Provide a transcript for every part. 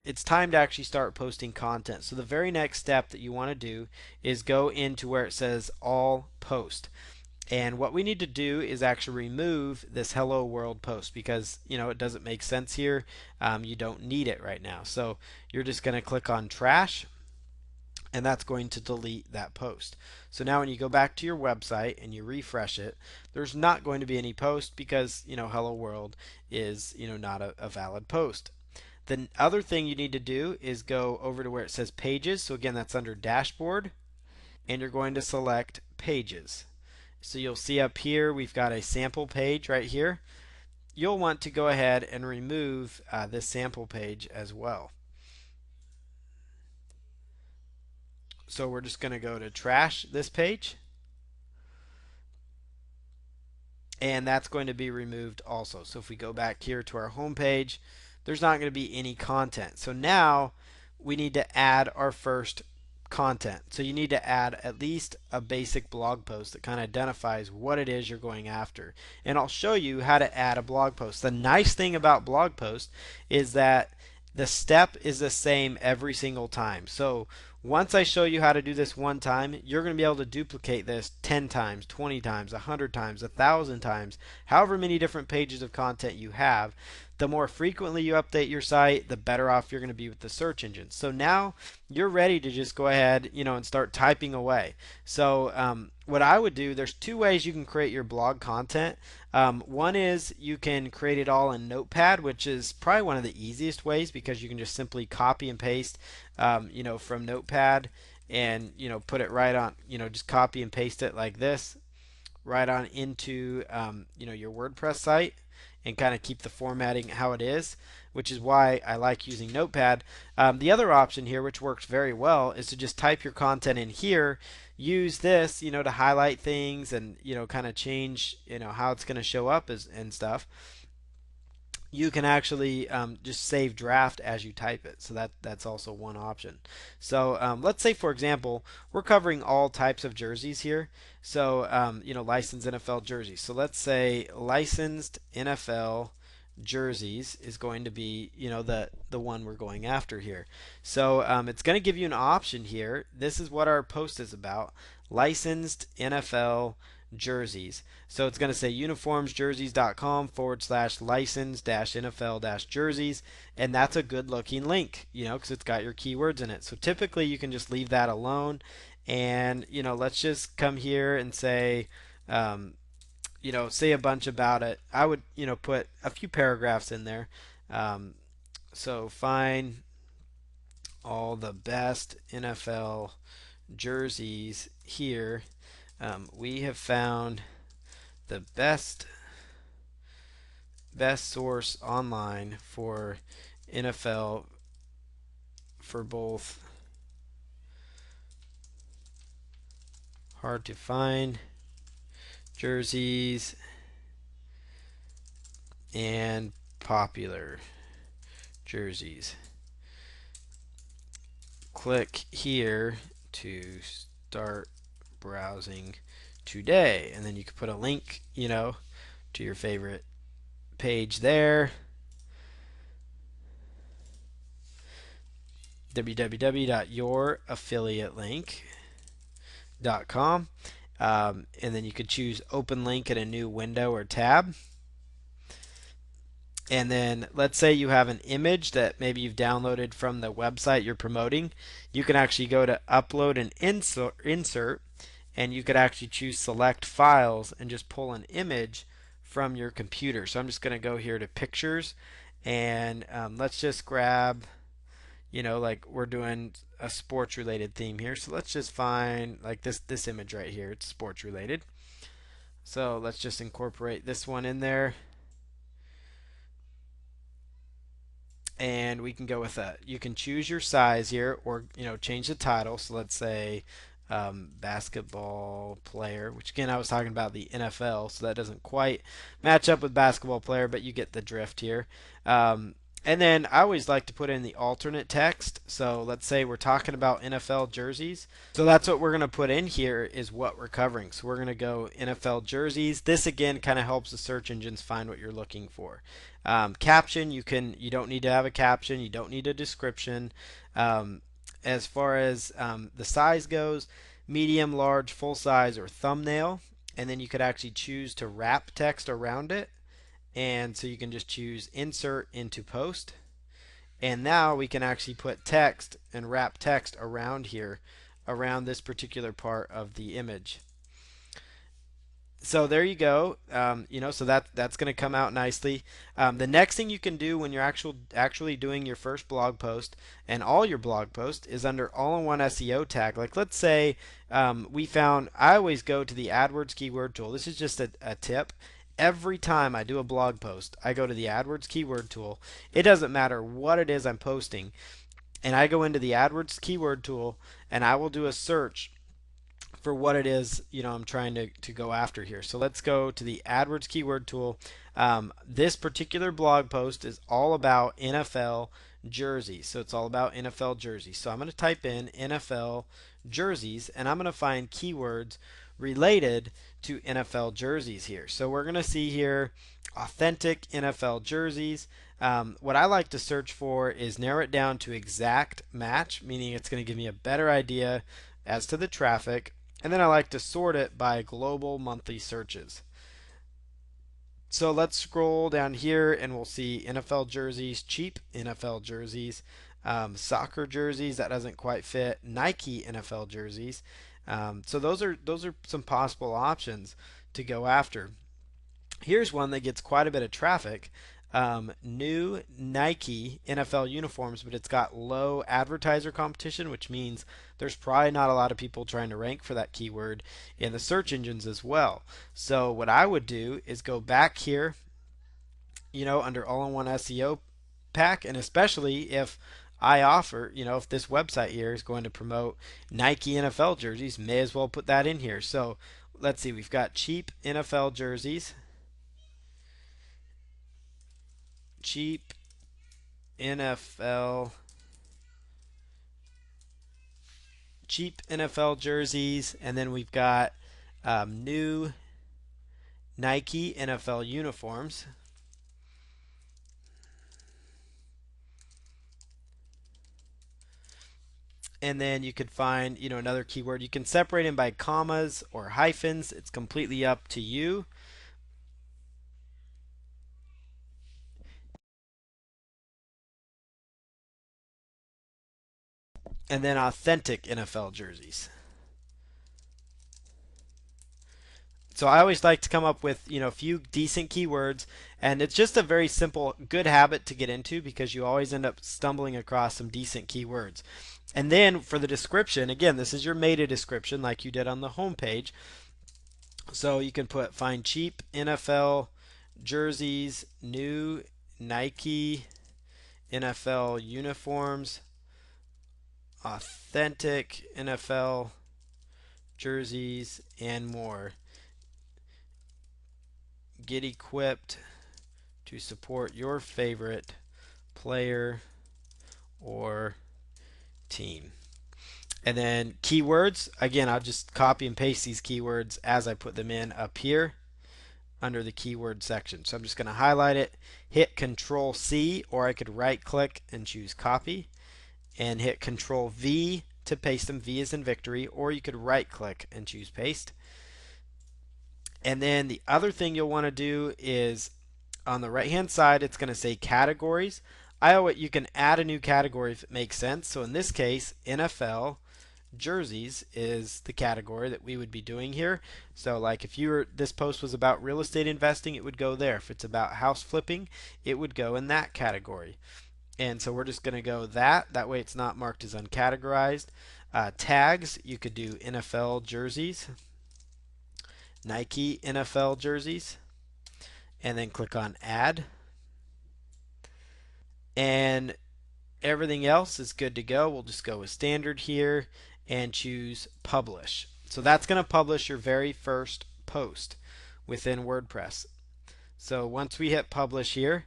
it's time to actually start posting content. So the very next step that you want to do is go into where it says all post. And what we need to do is actually remove this hello world post because it doesn't make sense here. You don't need it right now. So you're just going to click on trash, and that's going to delete that post. So now when you go back to your website and you refresh it, there's not going to be any post because hello world is not a valid post. The other thing you need to do is go over to where it says pages. So again, that's under dashboard, and you're going to select pages. So you'll see up here we've got a sample page right here. You'll want to go ahead and remove this sample page as well. So we're just going to go to trash this page, and that's going to be removed also. So if we go back here to our home page, there's not going to be any content. So now we need to add our first content. So you need to add at least a basic blog post that kind of identifies what it is you're going after. And I'll show you how to add a blog post. The nice thing about blog posts is that the step is the same every single time. So once I show you how to do this one time, you're going to be able to duplicate this 10 times, 20 times, 100 times, 1,000 times, however many different pages of content you have. The more frequently you update your site, the better off you're going to be with the search engine. So now you're ready to just go ahead, and start typing away. So what I would do, there's two ways you can create your blog content. One is you can create it all in Notepad, which is probably one of the easiest ways because you can just simply copy and paste, from Notepad, and put it right on, just copy and paste it like this, right on into your WordPress site, and kind of keep the formatting how it is, which is why I like using Notepad. The other option here, which works very well, is to just type your content in here. Use this, to highlight things and kind of change, how it's going to show up and stuff. You can actually just save draft as you type it. So that's also one option. So let's say, for example, we're covering all types of jerseys here. So licensed NFL jerseys. So let's say licensed NFL jerseys is going to be the one we're going after here. So it's going to give you an option here. This is what our post is about: licensed NFL jerseys. So it's going to say uniformsjerseys.com/license-NFL-jerseys, and that's a good looking link, because it's got your keywords in it. So typically you can just leave that alone, and let's just come here and say, say a bunch about it. I would, put a few paragraphs in there. Um, so find all the best NFL jerseys here. We have found the best source online for NFL for both hard to find jerseys and popular jerseys. Click here to start browsing today, and then you can put a link, to your favorite page there, www.youraffiliatelink.com, and then you could choose open link in a new window or tab. And then let's say you have an image that maybe you've downloaded from the website you're promoting. You can actually go to upload and insert, and you could actually choose select files and just pull an image from your computer. So I'm just going to go here to pictures, and let's just grab, like we're doing a sports related theme here. So let's just find like this image right here. It's sports related. So let's just incorporate this one in there. And we can go with that. You can choose your size here, or change the title. So let's say basketball player, which again I was talking about the NFL, so that doesn't quite match up with basketball player, but you get the drift here. And then I always like to put in the alternate text. So let's say we're talking about NFL jerseys. So that's what we're going to put in here is what we're covering. So we're going to go NFL jerseys. This again kind of helps the search engines find what you're looking for. Caption, you don't need to have a caption. You don't need a description. Um, as far as the size goes, medium, large, full size, or thumbnail. And then you could actually choose to wrap text around it. And so you can just choose insert into post. And now we can actually put text and wrap text around here, around this particular part of the image. So there you go. So that's going to come out nicely. The next thing you can do when you're actually doing your first blog post and all your blog posts is under all-in-one SEO tag. Like let's say I always go to the AdWords keyword tool. This is just a tip. Every time I do a blog post, I go to the AdWords keyword tool. It doesn't matter what it is I'm posting, and I go into the AdWords keyword tool and I will do a search for what it is I'm trying to go after here. So let's go to the AdWords keyword tool. This particular blog post is all about NFL jerseys. So it's all about NFL jerseys. So I'm going to type in NFL jerseys and I'm going to find keywords related to NFL jerseys here. So we're going to see here authentic NFL jerseys. What I like to search for is narrow it down to exact match, meaning it's going to give me a better idea as to the traffic. And then I like to sort it by global monthly searches. So let's scroll down here and we'll see NFL jerseys, cheap NFL jerseys, soccer jerseys that doesn't quite fit, Nike NFL jerseys. So those are some possible options to go after. Here's one that gets quite a bit of traffic. New Nike NFL uniforms, but it's got low advertiser competition, which means there's probably not a lot of people trying to rank for that keyword in the search engines as well. So what I would do is go back here, under all-in-one SEO pack, and especially if I offer, if this website here is going to promote Nike NFL jerseys, may as well put that in here. So let's see, we've got cheap NFL jerseys. Cheap NFL jerseys, and then we've got new Nike NFL uniforms. And then you could find, another keyword. You can separate them by commas or hyphens. It's completely up to you. And then authentic NFL jerseys. So I always like to come up with, a few decent keywords, and it's just a very simple, good habit to get into because you always end up stumbling across some decent keywords. And then for the description, again, this is your meta description like you did on the home page. So you can find cheap NFL jerseys, new Nike NFL uniforms, authentic NFL jerseys, and more. Get equipped to support your favorite player or team. And then keywords, again, I'll just copy and paste these keywords as I put them in up here under the keyword section. So I'm just going to highlight it, hit Control C, or I could right click and choose copy, and hit Control V to paste them. V is in victory, or you could right click and choose paste. And then the other thing you'll want to do is on the right hand side, it's going to say categories. You can add a new category if it makes sense. So in this case, NFL jerseys is the category that we would be doing here. So like if this post was about real estate investing, it would go there. If it's about house flipping, it would go in that category. And so we're just going to go that way it's not marked as uncategorized. Tags, you could do NFL jerseys, Nike NFL jerseys, and then click on add. And everything else is good to go. We'll just go with standard here and choose publish. So that's going to publish your very first post within WordPress. So once we hit publish here,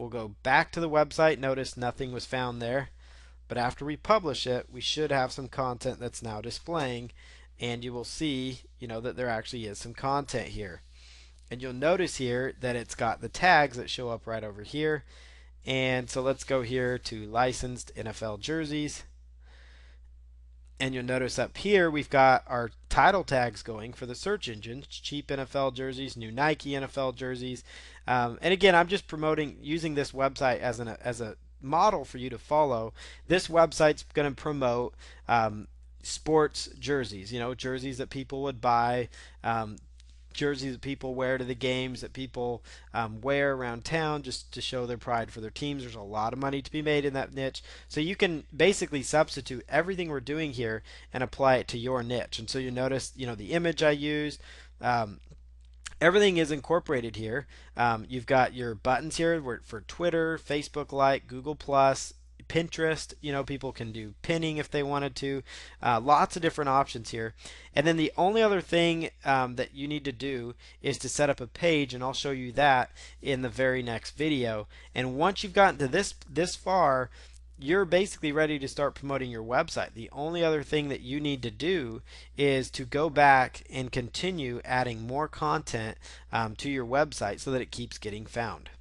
We'll go back to the website. Notice nothing was found there. But after we publish it, we should have some content that's now displaying, and you will see, that there actually is some content here. And you'll notice here that it's got the tags that show up right over here. And so let's go here to licensed NFL jerseys. And you'll notice up here we've got our title tags going for the search engine: cheap NFL jerseys, new Nike NFL jerseys. And again, I'm just promoting using this website as a model for you to follow. This website's going to promote sports jerseys, jerseys that people would buy, jerseys that people wear to the games, that people wear around town just to show their pride for their teams. There's a lot of money to be made in that niche. So you can basically substitute everything we're doing here and apply it to your niche. And so you notice, the image I used. Everything is incorporated here. You've got your buttons here for Twitter, Facebook Like, Google Plus, Pinterest. People can do pinning if they wanted to. Lots of different options here. And then the only other thing that you need to do is to set up a page, and I'll show you that in the very next video. And once you've gotten to this far, you're basically ready to start promoting your website. The only other thing that you need to do is to go back and continue adding more content to your website so that it keeps getting found.